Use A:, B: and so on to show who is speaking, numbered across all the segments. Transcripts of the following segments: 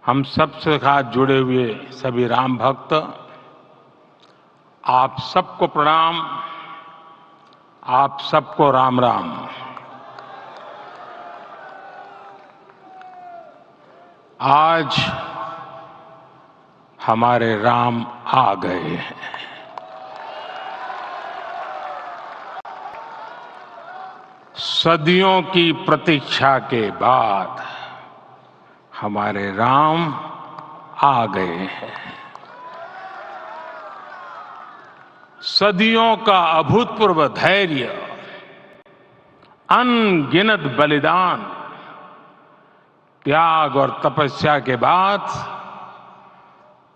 A: हम सबसे साथ जुड़े हुए सभी राम भक्त, आप सबको प्रणाम, आप सबको राम राम। आज हमारे राम आ गए हैं। सदियों की प्रतीक्षा के बाद हमारे राम आ गए हैं। सदियों का अभूतपूर्व धैर्य, अनगिनत बलिदान, त्याग और तपस्या के बाद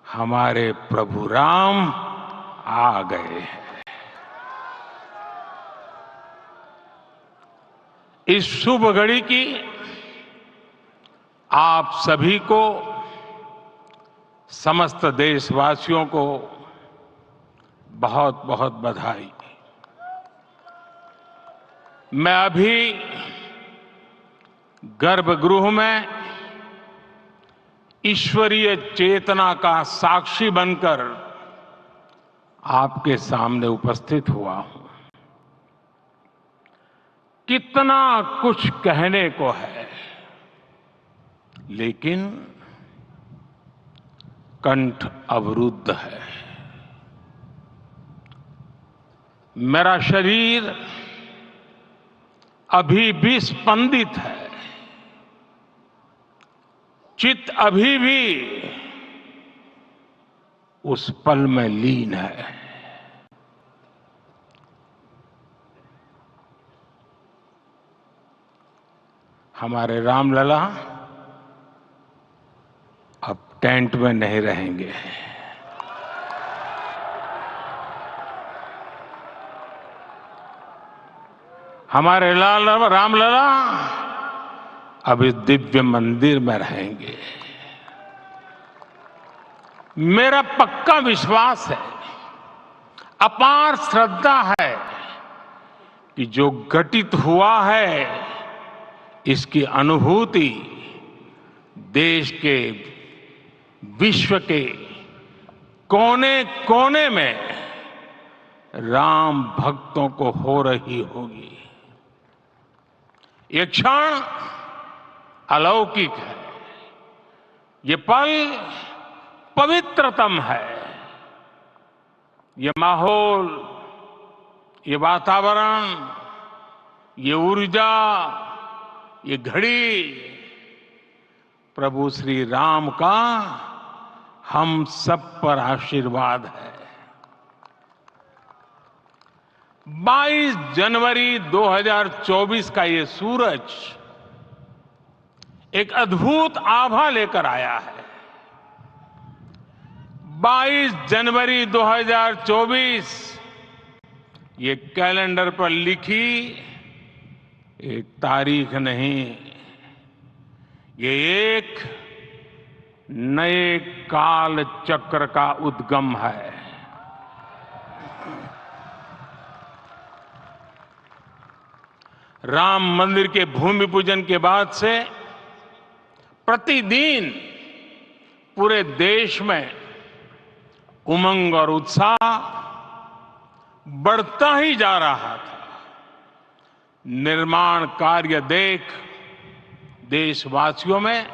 A: हमारे प्रभु राम आ गए हैं। इस शुभ घड़ी की आप सभी को, समस्त देशवासियों को बहुत बहुत बधाई। मैं अभी गर्भगृह में ईश्वरीय चेतना का साक्षी बनकर आपके सामने उपस्थित हुआ हूं। कितना कुछ कहने को है, लेकिन कंठ अवरुद्ध है। मेरा शरीर अभी भी स्पंदित है, चित्त अभी भी उस पल में लीन है। हमारे रामलला अब टेंट में नहीं रहेंगे। हमारे रामलला अब इस दिव्य मंदिर में रहेंगे। मेरा पक्का विश्वास है, अपार श्रद्धा है कि जो घटित हुआ है, इसकी अनुभूति देश के, विश्व के कोने कोने में राम भक्तों को हो रही होगी। ये क्षण अलौकिक है, ये पल पवित्रतम है। ये माहौल, ये वातावरण, ये ऊर्जा, ये घड़ी प्रभु श्री राम का हम सब पर आशीर्वाद है। 22 जनवरी 2024 का ये सूरज एक अद्भुत आभा लेकर आया है। 22 जनवरी 2024 ये कैलेंडर पर लिखी एक तारीख नहीं, ये एक नए काल चक्र का उद्गम है। राम मंदिर के भूमि पूजन के बाद से प्रतिदिन पूरे देश में उमंग और उत्साह बढ़ता ही जा रहा था। निर्माण कार्य देख देशवासियों में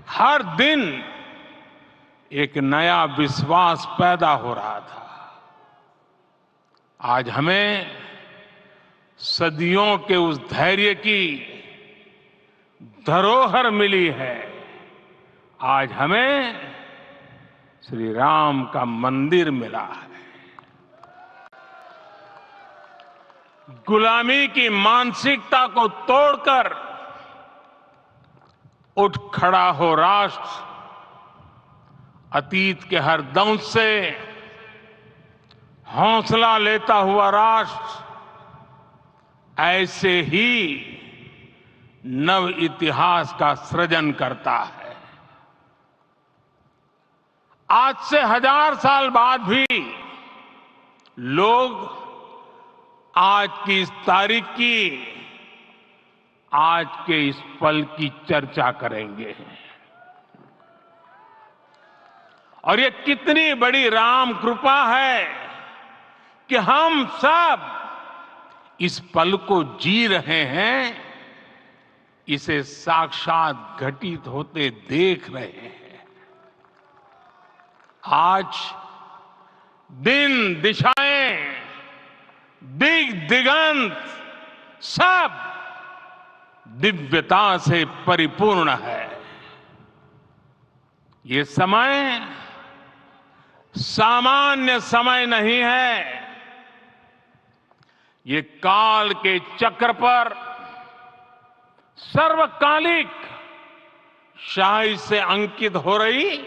A: हर दिन एक नया विश्वास पैदा हो रहा था। आज हमें सदियों के उस धैर्य की धरोहर मिली है। आज हमें श्री राम का मंदिर मिला है। गुलामी की मानसिकता को तोड़कर उठ खड़ा हो राष्ट्र। अतीत के हर दंश से हौसला लेता हुआ राष्ट्र ऐसे ही नव इतिहास का सृजन करता है। आज से 1000 साल बाद भी लोग आज की इस तारीख की, आज के इस पल की चर्चा करेंगे। और ये कितनी बड़ी राम कृपा है कि हम सब इस पल को जी रहे हैं, इसे साक्षात घटित होते देख रहे हैं। आज दिन दिशाएं, दिग दिगंत सब दिव्यता से परिपूर्ण है। ये समय सामान्य समय नहीं है। ये काल के चक्र पर सर्वकालिक शाही से अंकित हो रही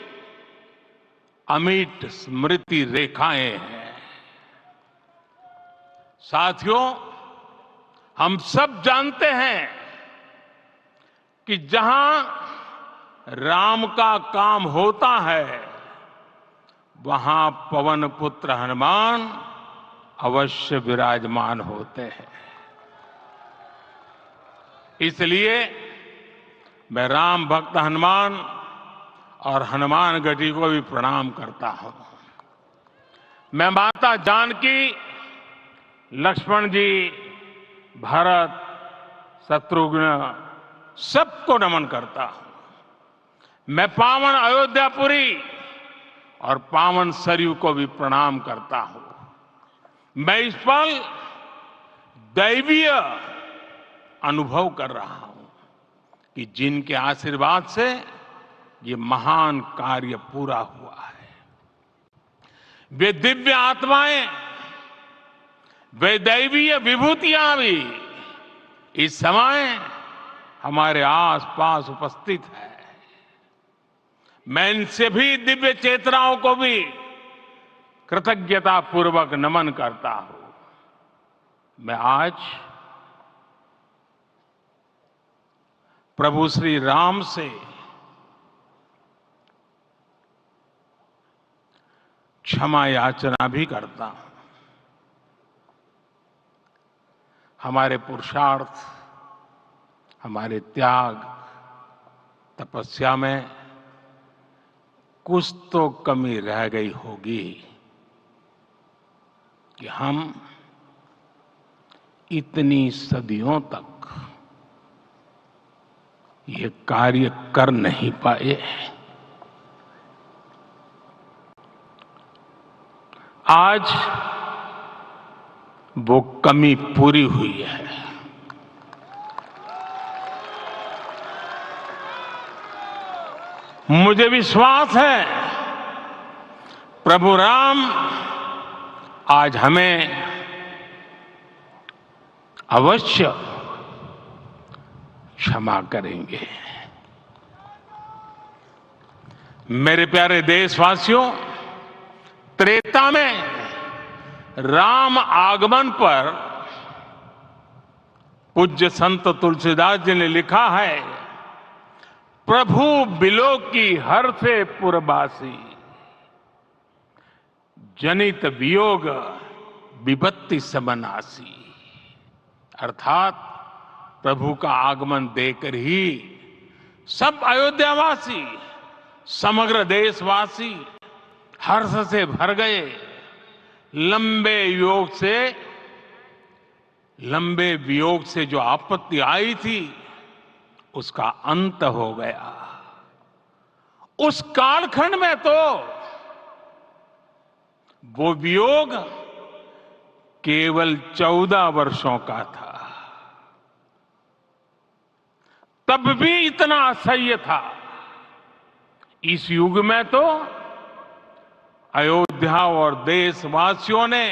A: अमिट स्मृति रेखाएं हैं। साथियों, हम सब जानते हैं कि जहां राम का काम होता है, वहां पवन पुत्र हनुमान अवश्य विराजमान होते हैं। इसलिए मैं राम भक्त हनुमान और हनुमान गढ़ी को भी प्रणाम करता हूं। मैं माता जानकी, लक्ष्मण जी, भरत, शत्रुघ्न सबको नमन करता हूं। मैं पावन अयोध्यापुरी और पावन सरयू को भी प्रणाम करता हूं। मैं इस पल दैवीय अनुभव कर रहा हूं कि जिनके आशीर्वाद से ये महान कार्य पूरा हुआ है। वे दिव्य आत्माएं, वे दैवीय विभूतियां भी इस समय हमारे आसपास उपस्थित है। मैं इनसे भी दिव्य चेतनाओं को भी कृतज्ञता पूर्वक नमन करता हूं। मैं आज प्रभु श्री राम से क्षमा याचना भी करता हूं। हमारे पुरुषार्थ, हमारे त्याग, तपस्या में कुछ तो कमी रह गई होगी कि हम इतनी सदियों तक ये कार्य कर नहीं पाए। आज वो कमी पूरी हुई है। मुझे विश्वास है प्रभु राम आज हमें अवश्य क्षमा करेंगे। मेरे प्यारे देशवासियों, त्रेता में राम आगमन पर पूज्य संत तुलसीदास जी ने लिखा है, प्रभु बिलो की हर से पुरबासी, जनित वियोग विपत्ति समनासी। अर्थात प्रभु का आगमन देकर ही सब अयोध्यावासी, समग्र देशवासी हर्ष से भर गए। लंबे वियोग से जो आपत्ति आई थी, उसका अंत हो गया। उस कालखंड में तो वो वियोग केवल 14 वर्षों का था। तब भी इतना असह्य था। इस युग में तो अयोध्या और देशवासियों ने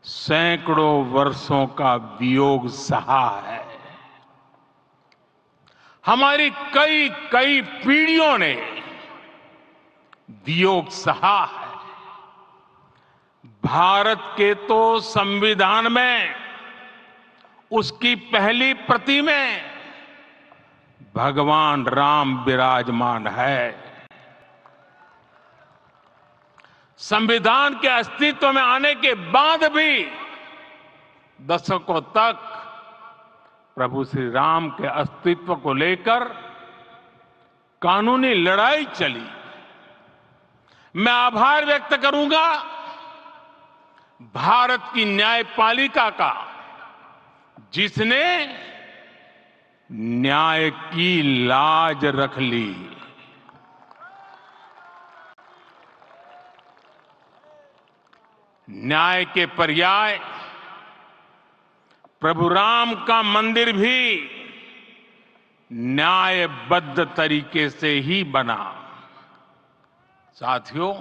A: सैकड़ों वर्षों का वियोग सहा है। हमारी कई कई पीढ़ियों ने वियोग सहा है। भारत के तो संविधान में उसकी पहली प्रति में भगवान राम विराजमान है। संविधान के अस्तित्व में आने के बाद भी दशकों तक प्रभु श्री राम के अस्तित्व को लेकर कानूनी लड़ाई चली। मैं आभार व्यक्त करूंगा भारत की न्यायपालिका का, जिसने न्याय की लाज रख ली। न्याय के पर्याय प्रभु राम का मंदिर भी न्यायबद्ध तरीके से ही बना। साथियों,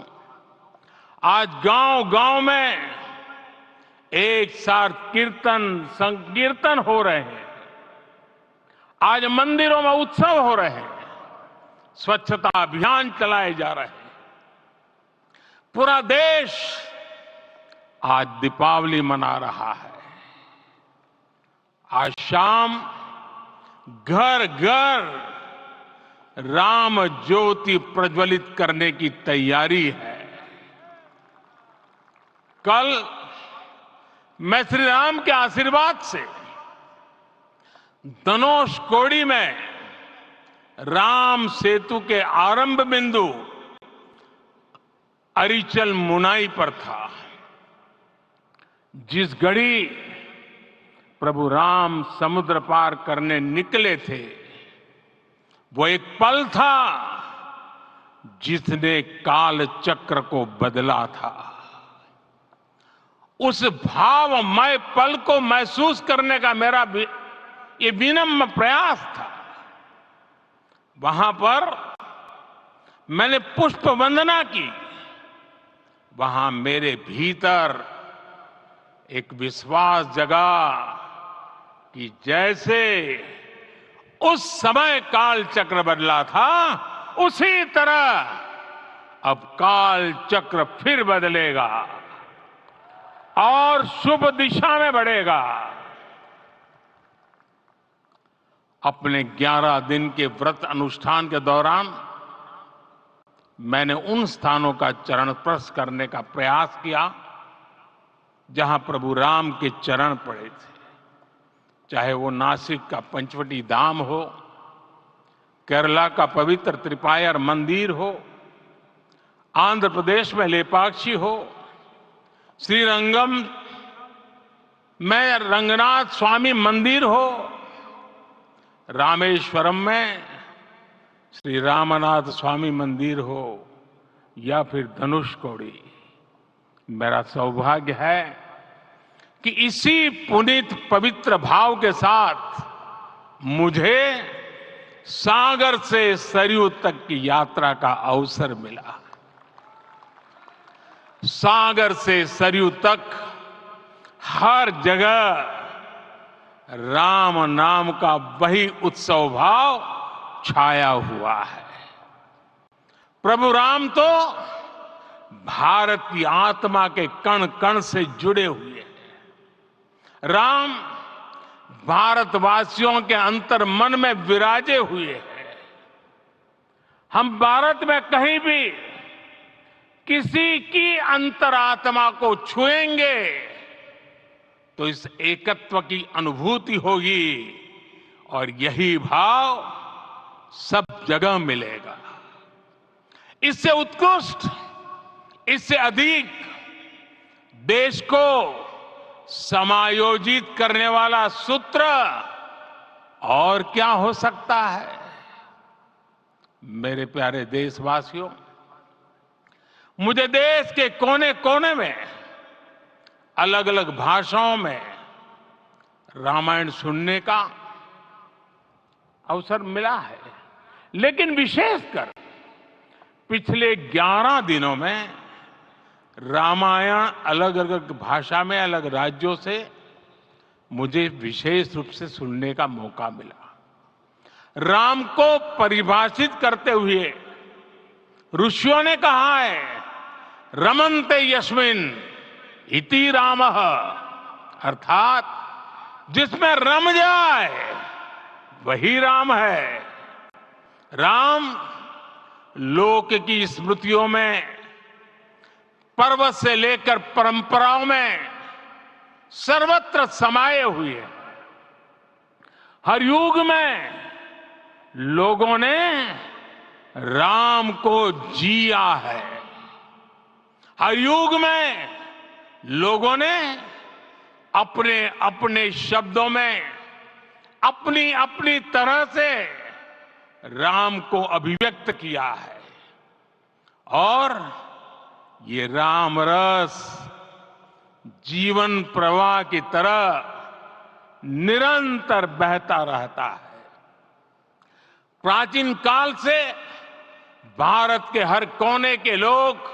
A: आज गांव-गांव में एक साथ कीर्तन संकीर्तन हो रहे हैं। आज मंदिरों में उत्सव हो रहे हैं, स्वच्छता अभियान चलाए जा रहे हैं। पूरा देश आज दीपावली मना रहा है। आज शाम घर घर राम ज्योति प्रज्वलित करने की तैयारी है। कल मैं श्री राम के आशीर्वाद से धनुषकोडी में राम सेतु के आरंभ बिंदु अरिचल मुनाई पर था। जिस घड़ी प्रभु राम समुद्र पार करने निकले थे, वो एक पल था जिसने काल चक्र को बदला था। उस भावमय पल को महसूस करने का मेरा ये विनम्र प्रयास था। वहां पर मैंने पुष्प वंदना की। वहां मेरे भीतर एक विश्वास जगा कि जैसे उस समय काल चक्र बदला था, उसी तरह अब काल चक्र फिर बदलेगा और शुभ दिशा में बढ़ेगा। अपने 11 दिन के व्रत अनुष्ठान के दौरान मैंने उन स्थानों का चरण स्पर्श करने का प्रयास किया जहां प्रभु राम के चरण पड़े थे। चाहे वो नासिक का पंचवटी धाम हो, केरला का पवित्र त्रिपायर मंदिर हो, आंध्र प्रदेश में लेपाक्षी हो, श्रीरंगम में रंगनाथ स्वामी मंदिर हो, रामेश्वरम में श्री रामनाथ स्वामी मंदिर हो, या फिर धनुषकोडी। मेरा सौभाग्य है कि इसी पुनीत पवित्र भाव के साथ मुझे सागर से सरयू तक की यात्रा का अवसर मिला। सागर से सरयू तक हर जगह राम नाम का वही उत्सव भाव छाया हुआ है। प्रभु राम तो भारत की आत्मा के कण कण से जुड़े हुए हैं। राम भारतवासियों के अंतर मन में विराजे हुए हैं। हम भारत में कहीं भी किसी की अंतरात्मा को छुएंगे तो इस एकत्व की अनुभूति होगी, और यही भाव सब जगह मिलेगा। इससे उत्कृष्ट, इससे अधिक देश को समायोजित करने वाला सूत्र और क्या हो सकता है। मेरे प्यारे देशवासियों, मुझे देश के कोने कोने में अलग अलग भाषाओं में रामायण सुनने का अवसर मिला है, लेकिन विशेषकर पिछले 11 दिनों में रामायण अलग अलग भाषा में अलग राज्यों से मुझे विशेष रूप से सुनने का मौका मिला। राम को परिभाषित करते हुए ऋषियों ने कहा है, रमन्ते यस्मिन् इति रामः, अर्थात जिसमें रम जाए वही राम है। राम लोक की स्मृतियों में, पर्व से लेकर परंपराओं में सर्वत्र समाये हुए हैं। हर युग में लोगों ने राम को जिया है। हर युग में लोगों ने अपने अपने शब्दों में अपनी अपनी तरह से राम को अभिव्यक्त किया है और ये राम रस जीवन प्रवाह की तरह निरंतर बहता रहता है। प्राचीन काल से भारत के हर कोने के लोग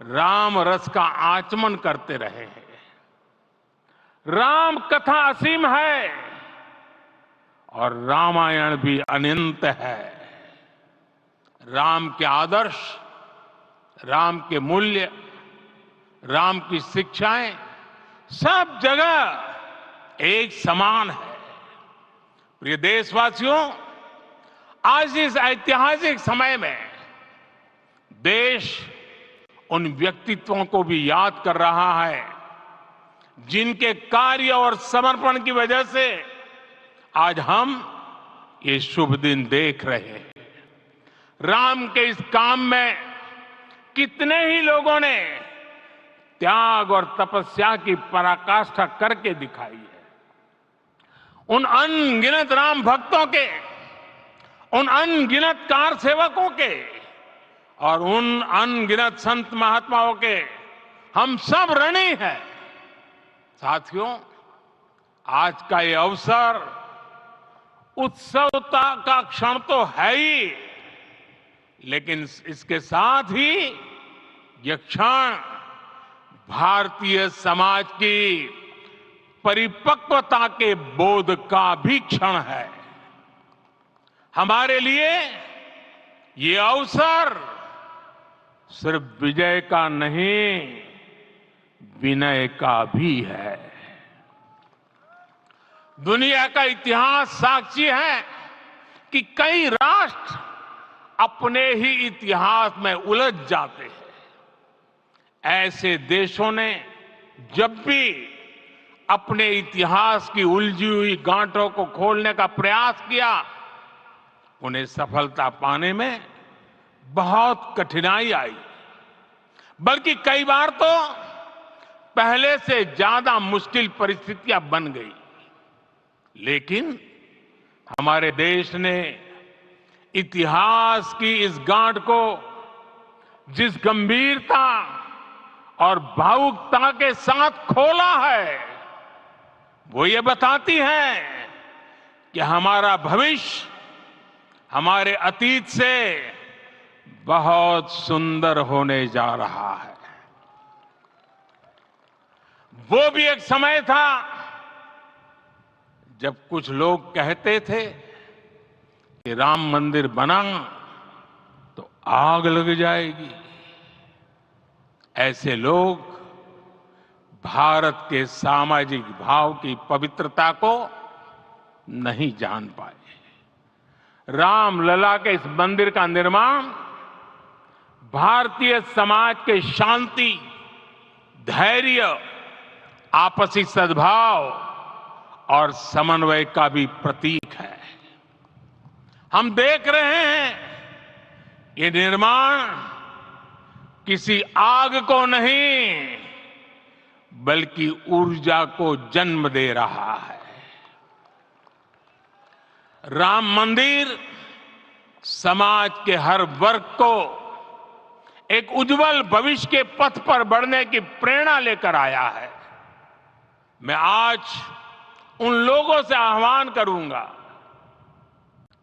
A: राम रस का आचमन करते रहे हैं। राम कथा असीम है और रामायण भी अनंत है। राम के आदर्श, राम के मूल्य, राम की शिक्षाएं सब जगह एक समान है। प्रिय देशवासियों, आज इस ऐतिहासिक समय में देश उन व्यक्तित्वों को भी याद कर रहा है जिनके कार्य और समर्पण की वजह से आज हम ये शुभ दिन देख रहे हैं। राम के इस काम में कितने ही लोगों ने त्याग और तपस्या की पराकाष्ठा करके दिखाई है। उन अनगिनत राम भक्तों के, उन अनगिनत कार सेवकों के और उन अनगिनत संत महात्माओं के हम सब ऋणी हैं। साथियों, आज का ये अवसर उत्सवता का क्षण तो है ही, लेकिन इसके साथ ही यह क्षण भारतीय समाज की परिपक्वता के बोध का भी क्षण है। हमारे लिए ये अवसर सिर्फ विजय का नहीं, विनय का भी है। दुनिया का इतिहास साक्षी है कि कई राष्ट्र अपने ही इतिहास में उलझ जाते हैं। ऐसे देशों ने जब भी अपने इतिहास की उलझी हुई गांठों को खोलने का प्रयास किया, उन्हें सफलता पाने में बहुत कठिनाई आई, बल्कि कई बार तो पहले से ज्यादा मुश्किल परिस्थितियां बन गई। लेकिन हमारे देश ने इतिहास की इस गांठ को जिस गंभीरता और भावुकता के साथ खोला है, वो ये बताती है कि हमारा भविष्य हमारे अतीत से बहुत सुंदर होने जा रहा है। वो भी एक समय था जब कुछ लोग कहते थे कि राम मंदिर बना तो आग लग जाएगी। ऐसे लोग भारत के सामाजिक भाव की पवित्रता को नहीं जान पाए। रामलला के इस मंदिर का निर्माण भारतीय समाज के शांति, धैर्य, आपसी सद्भाव और समन्वय का भी प्रतीक है। हम देख रहे हैं ये निर्माण किसी आग को नहीं, बल्कि ऊर्जा को जन्म दे रहा है। राम मंदिर समाज के हर वर्ग को एक उज्जवल भविष्य के पथ पर बढ़ने की प्रेरणा लेकर आया है। मैं आज उन लोगों से आह्वान करूंगा,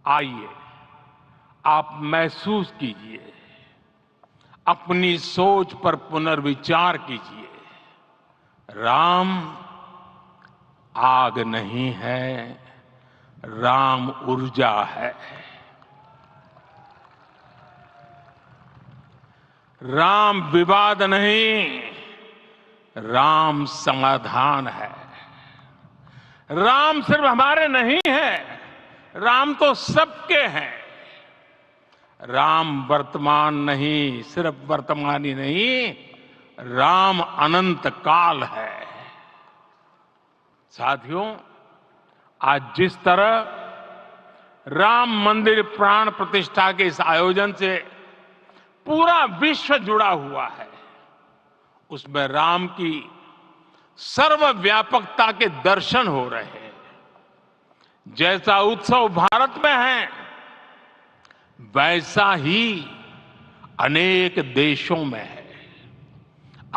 A: आइए आप महसूस कीजिए, अपनी सोच पर पुनर्विचार कीजिए। राम आग नहीं है, राम ऊर्जा है। राम विवाद नहीं, राम समाधान है। राम सिर्फ हमारे नहीं है, राम तो सबके हैं। राम वर्तमान नहीं, सिर्फ वर्तमान ही नहीं, राम अनंत काल है। साथियों, आज जिस तरह राम मंदिर प्राण प्रतिष्ठा के इस आयोजन से पूरा विश्व जुड़ा हुआ है, उसमें राम की सर्वव्यापकता के दर्शन हो रहे हैं। जैसा उत्सव भारत में है, वैसा ही अनेक देशों में है।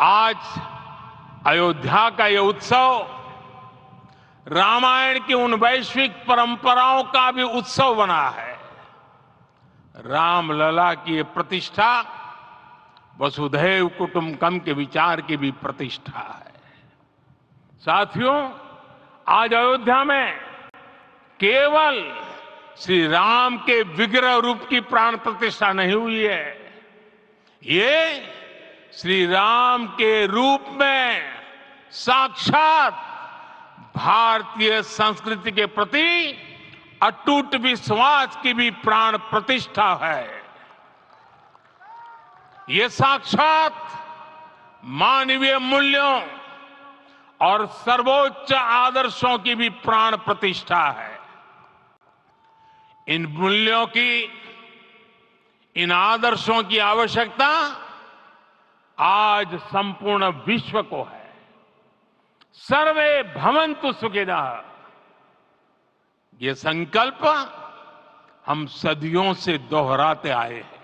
A: आज अयोध्या का यह उत्सव रामायण की उन वैश्विक परंपराओं का भी उत्सव बना है। रामलला की ये प्रतिष्ठा वसुधैव कुटुंबकम के विचार की भी प्रतिष्ठा है। साथियों, आज अयोध्या में केवल श्री राम के विग्रह रूप की प्राण प्रतिष्ठा नहीं हुई है, ये श्री राम के रूप में साक्षात भारतीय संस्कृति के प्रति अटूट विश्वास की भी प्राण प्रतिष्ठा है। ये साक्षात मानवीय मूल्यों और सर्वोच्च आदर्शों की भी प्राण प्रतिष्ठा है। इन मूल्यों की, इन आदर्शों की आवश्यकता आज संपूर्ण विश्व को है। सर्वे भवन्तु सुखिनः, ये संकल्प हम सदियों से दोहराते आए हैं।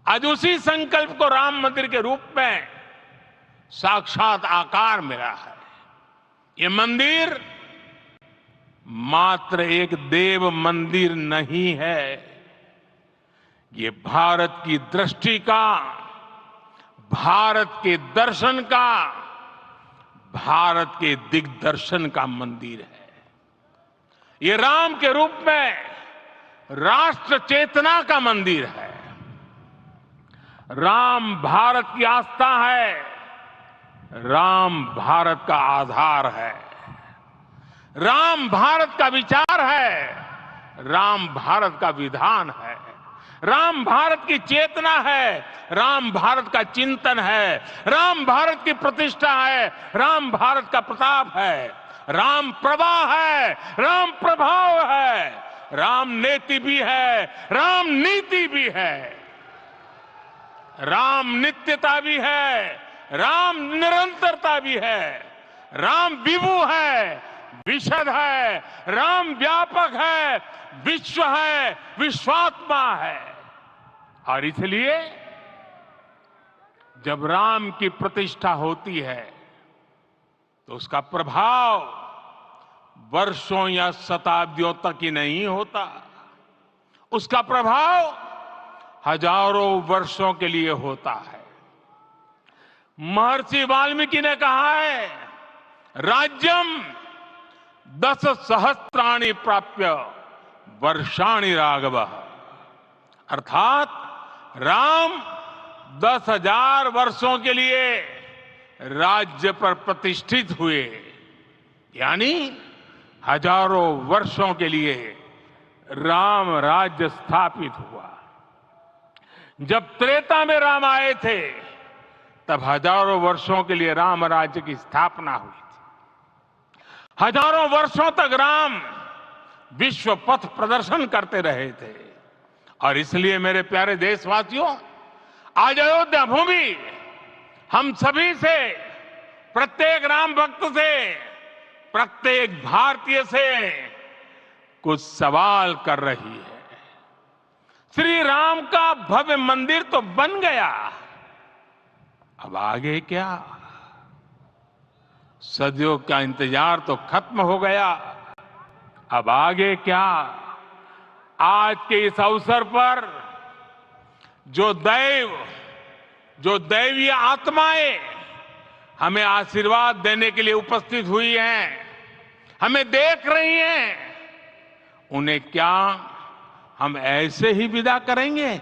A: आज उसी संकल्प को राम मंदिर के रूप में साक्षात आकार मिला है। ये मंदिर मात्र एक देव मंदिर नहीं है, ये भारत की दृष्टि का, भारत के दर्शन का, भारत के दिग्दर्शन का मंदिर है। ये राम के रूप में राष्ट्र चेतना का मंदिर है। राम भारत की आस्था है, राम भारत का आधार है, राम भारत का विचार है, राम भारत का विधान है, राम भारत की चेतना है, राम भारत का चिंतन है, राम भारत की प्रतिष्ठा है, राम भारत का प्रताप है, राम प्रवाह है, राम प्रभाव है, राम नेति भी है, राम नीति भी है, राम नित्यता भी है, राम निरंतरता भी है, राम विभु है, विशद है, राम व्यापक है, विश्व है, विश्वात्मा है। और इसलिए जब राम की प्रतिष्ठा होती है तो उसका प्रभाव वर्षों या शताब्दियों तक ही नहीं होता, उसका प्रभाव हजारों वर्षों के लिए होता है। महर्षि वाल्मीकि ने कहा है, राज्यम 10 सहस्त्राणि प्राप्य वर्षाणि राघवः, अर्थात राम 10,000 वर्षों के लिए राज्य पर प्रतिष्ठित हुए, यानी हजारों वर्षों के लिए राम राज्य स्थापित हुआ। जब त्रेता में राम आए थे तब हजारों वर्षों के लिए राम राज्य की स्थापना हुई थी। हजारों वर्षों तक राम विश्व पथ प्रदर्शन करते रहे थे। और इसलिए मेरे प्यारे देशवासियों, आज अयोध्या भूमि हम सभी से, प्रत्येक राम भक्त से, प्रत्येक भारतीय से कुछ सवाल कर रही है। श्री राम का भव्य मंदिर तो बन गया, अब आगे क्या? सदियों का इंतजार तो खत्म हो गया, अब आगे क्या? आज के इस अवसर पर जो दैवीय आत्माएं हमें आशीर्वाद देने के लिए उपस्थित हुई हैं, हमें देख रही हैं, उन्हें क्या हम ऐसे ही विदा करेंगे?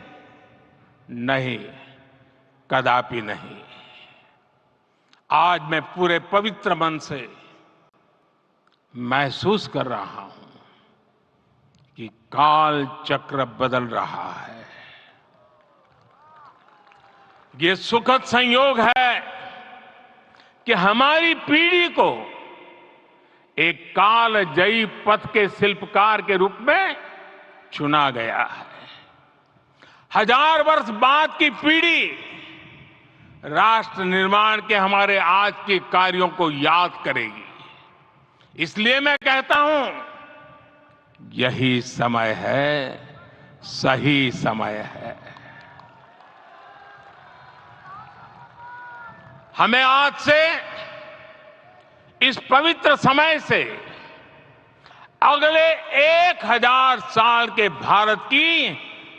A: नहीं, कदापि नहीं। आज मैं पूरे पवित्र मन से महसूस कर रहा हूं कि काल चक्र बदल रहा है। ये सुखद संयोग है कि हमारी पीढ़ी को एक कालजयी पथ के शिल्पकार के रूप में चुना गया है। 1000 वर्ष बाद की पीढ़ी राष्ट्र निर्माण के हमारे आज के कार्यों को याद करेगी। इसलिए मैं कहता हूं यही समय है, सही समय है। हमें आज से इस पवित्र समय से अगले 1000 साल के भारत की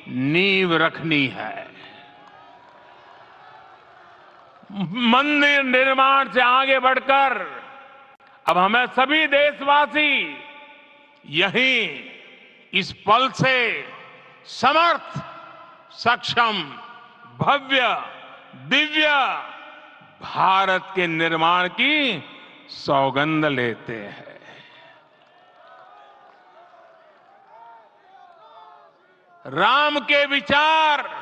A: नींव रखनी है। मंदिर निर्माण से आगे बढ़कर अब हमें सभी देशवासी यहीं इस पल से समर्थ, सक्षम, भव्य, दिव्य भारत के निर्माण की सौगंध लेते हैं। राम के विचार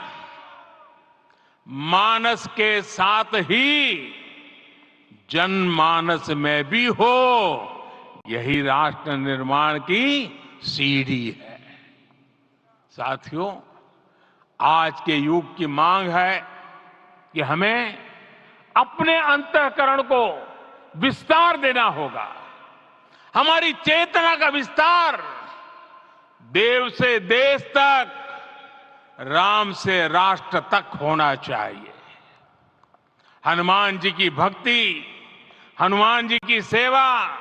A: मानस के साथ ही जनमानस में भी हो, यही राष्ट्र निर्माण की सीढ़ी है। साथियों, आज के युग की मांग है कि हमें अपने अंतःकरण को विस्तार देना होगा। हमारी चेतना का विस्तार देव से देश तक, राम से राष्ट्र तक होना चाहिए। हनुमान जी की भक्ति, हनुमान जी की सेवा,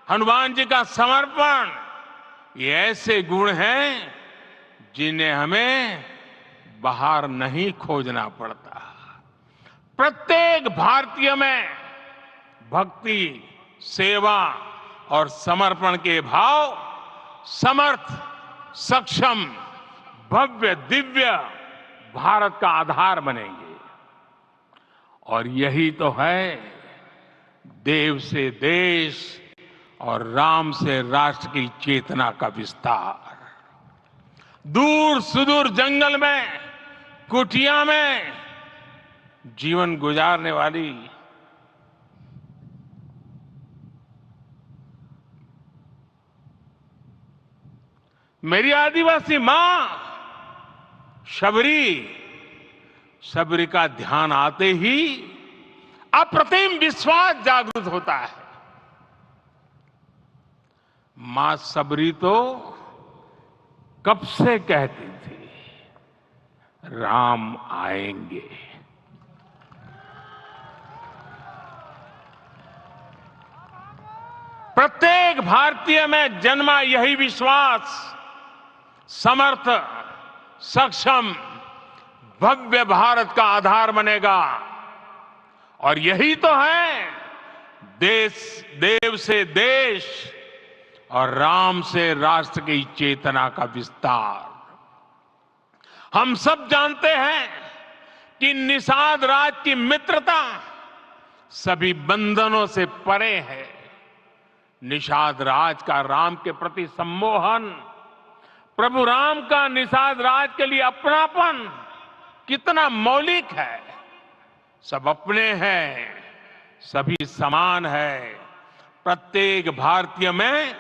A: हनुमान जी का समर्पण, ये ऐसे गुण हैं जिन्हें हमें बाहर नहीं खोजना पड़ता। प्रत्येक भारतीय में भक्ति, सेवा और समर्पण के भाव समर्थ, सक्षम, भव्य, दिव्य भारत का आधार बनेंगे। और यही तो है देव से देश और राम से राष्ट्र की चेतना का विस्तार। दूर सुदूर जंगल में, कुटिया में जीवन गुजारने वाली मेरी आदिवासी मां शबरी का ध्यान आते ही अप्रतिम विश्वास जागृत होता है। मां शबरी तो कब से कहती थी, राम आएंगे। प्रत्येक भारतीय में जन्मा यही विश्वास समर्थ, सक्षम, भव्य भारत का आधार बनेगा। और यही तो है देव से देश और राम से राष्ट्र की चेतना का विस्तार। हम सब जानते हैं कि निषाद राज की मित्रता सभी बंधनों से परे है। निषाद राज का राम के प्रति सम्मोहन, प्रभु राम का निषाद राज के लिए अपनापन कितना मौलिक है। सब अपने हैं, सभी समान है। प्रत्येक भारतीय में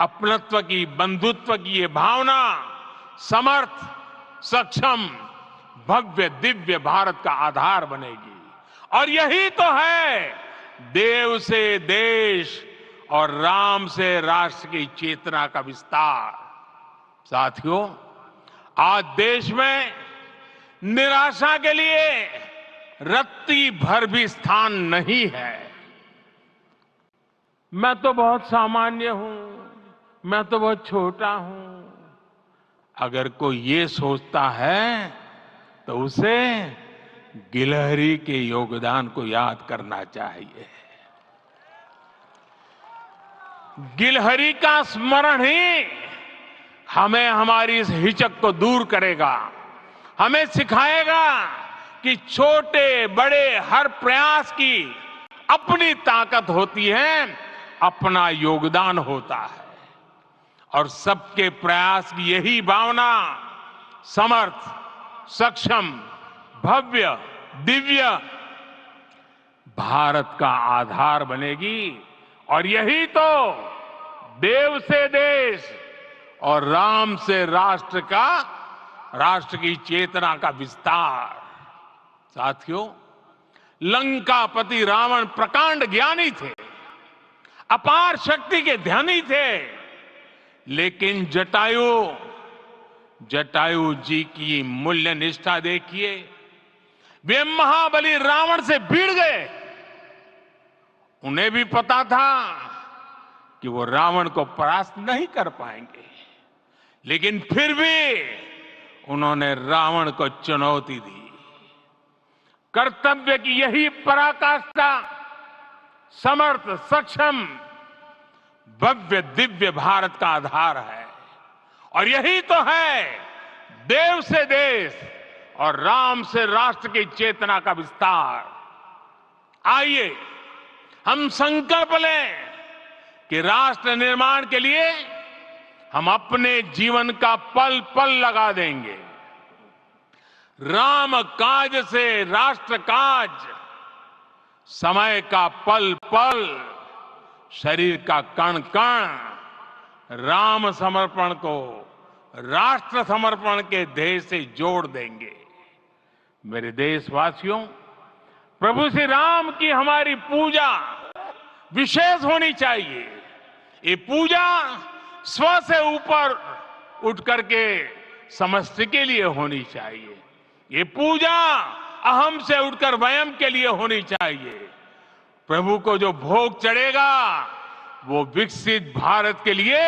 A: अपनत्व की, बंधुत्व की ये भावना समर्थ, सक्षम, भव्य, दिव्य भारत का आधार बनेगी। और यही तो है देव से देश और राम से राष्ट्र की चेतना का विस्तार। साथियों, आज देश में निराशा के लिए रत्ती भर भी स्थान नहीं है। मैं तो बहुत सामान्य हूं, मैं तो बहुत छोटा हूं। अगर कोई ये सोचता है तो उसे गिलहरी के योगदान को याद करना चाहिए। गिलहरी का स्मरण ही हमें हमारी इस हिचक को दूर करेगा, हमें सिखाएगा कि छोटे बड़े हर प्रयास की अपनी ताकत होती है, अपना योगदान होता है। और सबके प्रयास की यही भावना समर्थ, सक्षम, भव्य, दिव्य भारत का आधार बनेगी। और यही तो देव से देश और राम से राष्ट्र की चेतना का विस्तार। साथियों, लंकापति रावण प्रकांड ज्ञानी थे, अपार शक्ति के ध्यानी थे, लेकिन जटायु जी की मूल्य निष्ठा देखिए। वे महाबली रावण से भिड़ गए। उन्हें भी पता था कि वो रावण को परास्त नहीं कर पाएंगे, लेकिन फिर भी उन्होंने रावण को चुनौती दी। कर्तव्य की यही पराकाष्ठा समर्थ, सक्षम, भव्य दिव्य भारत का आधार है। और यही तो है देव से देश और राम से राष्ट्र की चेतना का विस्तार। आइए हम संकल्प लें कि राष्ट्र निर्माण के लिए हम अपने जीवन का पल पल लगा देंगे। राम काज से राष्ट्र काज, समय का पल पल, शरीर का कण कण राम समर्पण को राष्ट्र समर्पण के ध्येय से जोड़ देंगे। मेरे देशवासियों, प्रभु श्री राम की हमारी पूजा विशेष होनी चाहिए। ये पूजा स्व से ऊपर उठ करके समष्टि के लिए होनी चाहिए। ये पूजा अहम से उठकर वयम के लिए होनी चाहिए। प्रभु को जो भोग चढ़ेगा वो विकसित भारत के लिए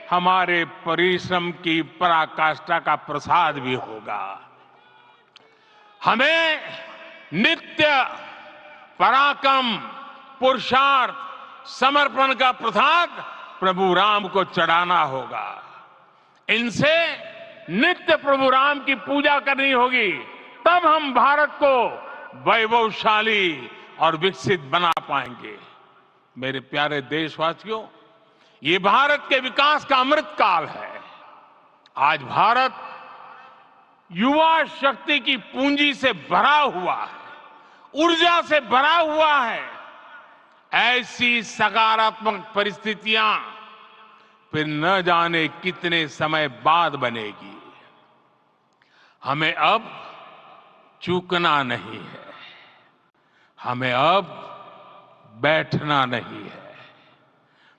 A: हमारे परिश्रम की पराकाष्ठा का प्रसाद भी होगा। हमें नित्य पराक्रम, पुरुषार्थ, समर्पण का प्रसाद प्रभु राम को चढ़ाना होगा। इनसे नित्य प्रभु राम की पूजा करनी होगी, तब हम भारत को वैभवशाली और विकसित बना पाएंगे। मेरे प्यारे देशवासियों, ये भारत के विकास का अमृत काल है। आज भारत युवा शक्ति की पूंजी से भरा हुआ है, ऊर्जा से भरा हुआ है। ऐसी सकारात्मक परिस्थितियां फिर न जाने कितने समय बाद बनेगी। हमें अब चूकना नहीं है, हमें अब बैठना नहीं है।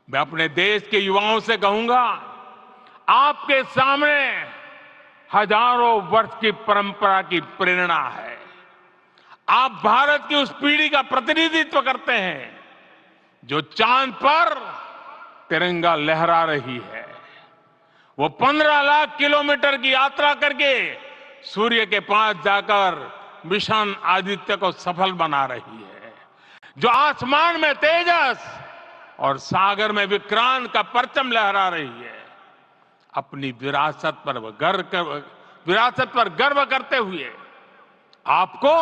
A: मैं अपने देश के युवाओं से कहूंगा, आपके सामने हजारों वर्ष की परंपरा की प्रेरणा है। आप भारत की उस पीढ़ी का प्रतिनिधित्व करते हैं जो चांद पर तिरंगा लहरा रही है। वो 15 लाख किलोमीटर की यात्रा करके सूर्य के पास जाकर मिशन आदित्य को सफल बना रही है। जो आसमान में तेजस और सागर में विक्रांत का परचम लहरा रही है। अपनी विरासत पर गर्व करते हुए आपको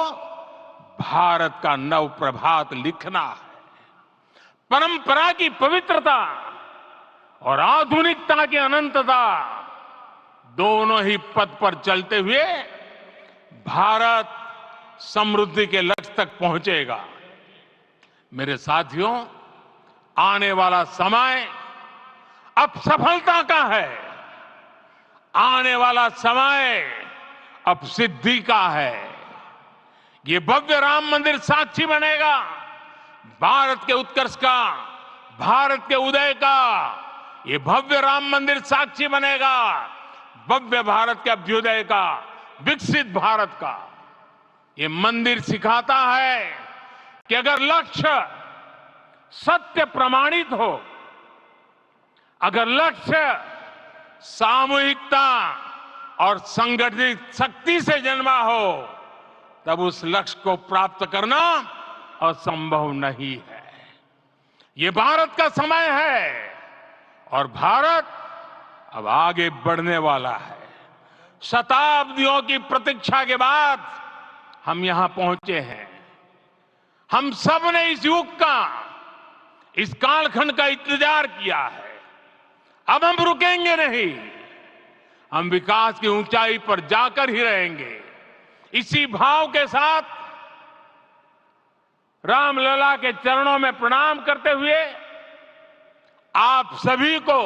A: भारत का नव प्रभात लिखना है। परंपरा की पवित्रता और आधुनिकता की अनंतता, दोनों ही पथ पर चलते हुए भारत समृद्धि के लक्ष्य तक पहुंचेगा। मेरे साथियों, आने वाला समय अब सफलता का है। आने वाला समय अब सिद्धि का है। ये भव्य राम मंदिर साक्षी बनेगा भारत के उत्कर्ष का, भारत के उदय का। ये भव्य राम मंदिर साक्षी बनेगा भव्य भारत के अभ्युदय का, विकसित भारत का। ये मंदिर सिखाता है कि अगर लक्ष्य सत्य प्रमाणित हो, अगर लक्ष्य सामूहिकता और संगठित शक्ति से जन्मा हो, तब उस लक्ष्य को प्राप्त करना असंभव नहीं है। ये भारत का समय है और भारत अब आगे बढ़ने वाला है। शताब्दियों की प्रतीक्षा के बाद हम यहां पहुंचे हैं। हम सब ने इस युग का, इस कालखंड का इंतजार किया है। अब हम रुकेंगे नहीं, हम विकास की ऊंचाई पर जाकर ही रहेंगे। इसी भाव के साथ रामलला के चरणों में प्रणाम करते हुए आप सभी को